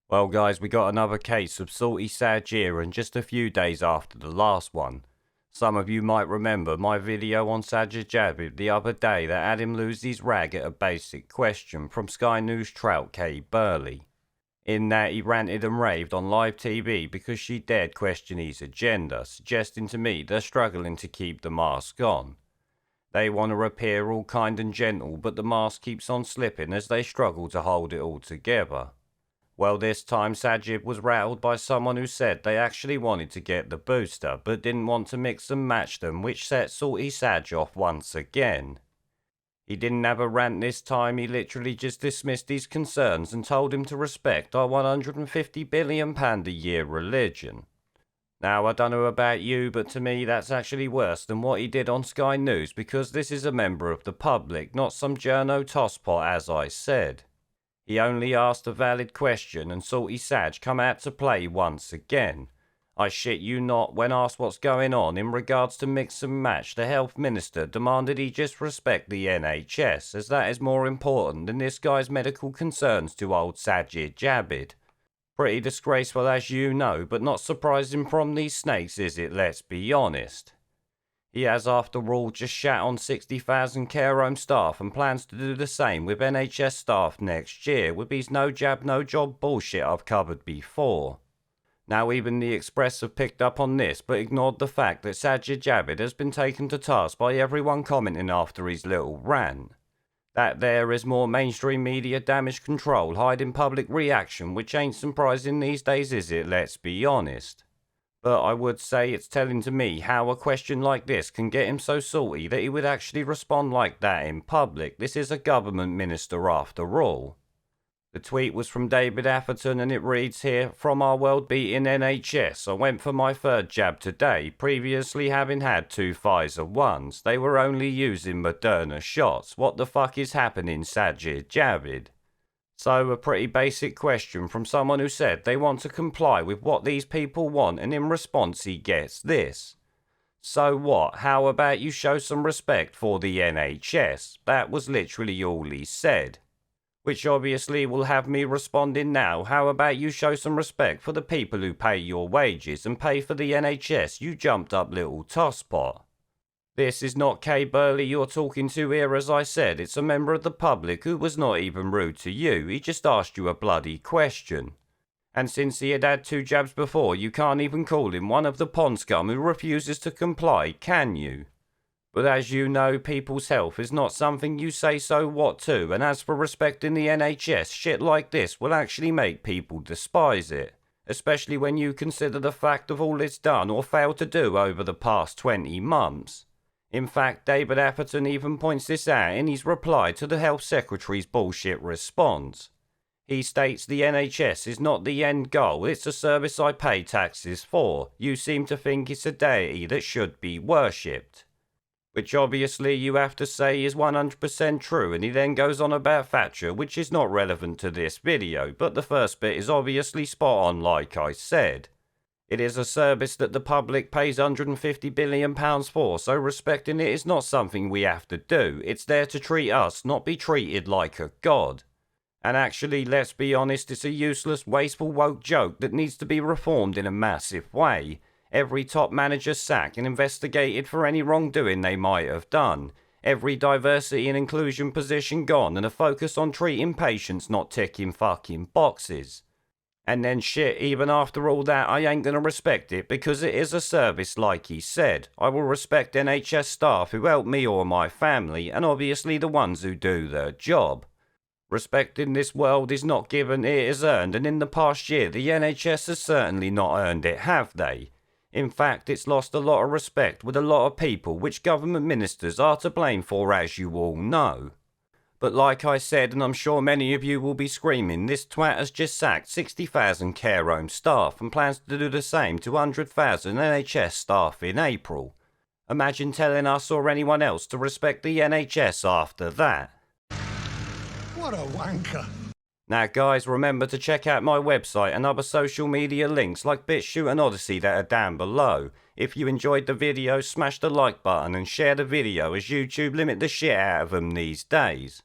Well guys, we got another case of salty sad year and just a few days after the last one. Some of you might remember my video on Sajid Javid the other day that had him lose his rag at a basic question from Sky News trout Kay Burley. In that he ranted and raved on live TV because she dared question his agenda, suggesting to me they're struggling to keep the mask on. They want to appear all kind and gentle, but the mask keeps on slipping as they struggle to hold it all together. Well, this time Sajid was rattled by someone who said they actually wanted to get the booster, but didn't want to mix and match them, which set Salty Saj off once again. He didn't have a rant this time, he literally just dismissed his concerns and told him to respect our £150 billion a year religion. Now, I don't know about you, but to me that's actually worse than what he did on Sky News, because this is a member of the public, not some journo tosspot, as I said. He only asked a valid question and Salty Saj come out to play once again. I shit you not, when asked what's going on in regards to mix and match, the health minister demanded he just respect the NHS, as that is more important than this guy's medical concerns to old Sajid Javid. Pretty disgraceful as you know, but not surprising from these snakes, is it, let's be honest. He has, after all, just shat on 60,000 care home staff and plans to do the same with NHS staff next year with his no jab, no job bullshit I've covered before. Now even the Express have picked up on this, but ignored the fact that Sajid Javid has been taken to task by everyone commenting after his little rant. That there is more mainstream media damage control hiding public reaction, which ain't surprising these days, is it, let's be honest. But I would say it's telling to me how a question like this can get him so salty that he would actually respond like that in public. This is a government minister after all. The tweet was from David Atherton and it reads here, "From our world-beating NHS, I went for my third jab today, previously having had 2 Pfizer ones. They were only using Moderna shots. What the fuck is happening, Sajid Javid?" So, a pretty basic question from someone who said they want to comply with what these people want, and in response he gets this. So what? How about you show some respect for the NHS? That was literally all he said. Which obviously will have me responding now, how about you show some respect for the people who pay your wages and pay for the NHS, you jumped up little tosspot. This is not Kay Burley you're talking to here, as I said. It's a member of the public who was not even rude to you. He just asked you a bloody question. And since he had had 2 jabs before, you can't even call him one of the pond scum who refuses to comply, can you? But as you know, people's health is not something you say so what to, and as for respecting the NHS, shit like this will actually make people despise it. Especially when you consider the fact of all it's done or failed to do over the past 20 months. In fact, David Atherton even points this out in his reply to the Health Secretary's bullshit response. He states the NHS is not the end goal, it's a service I pay taxes for. You seem to think it's a deity that should be worshipped. Which obviously you have to say is 100% true, and he then goes on about Thatcher, which is not relevant to this video, but the first bit is obviously spot on like I said. It is a service that the public pays £150 billion for, so respecting it is not something we have to do. It's there to treat us, not be treated like a god. And actually, let's be honest, it's a useless, wasteful, woke joke that needs to be reformed in a massive way. Every top manager sacked and investigated for any wrongdoing they might have done. Every diversity and inclusion position gone, and a focus on treating patients, not ticking fucking boxes. And then shit, even after all that, I ain't gonna respect it because it is a service like he said. I will respect NHS staff who help me or my family, and obviously the ones who do their job. Respect in this world is not given, it is earned, and in the past year the NHS has certainly not earned it, have they? In fact, it's lost a lot of respect with a lot of people, which government ministers are to blame for, as you all know. But like I said, and I'm sure many of you will be screaming, this twat has just sacked 60,000 care home staff and plans to do the same to 100,000 NHS staff in April. Imagine telling us or anyone else to respect the NHS after that. What a wanker. Now guys, remember to check out my website and other social media links like BitChute and Odyssey that are down below. If you enjoyed the video, smash the like button and share the video, as YouTube limit the shit out of them these days.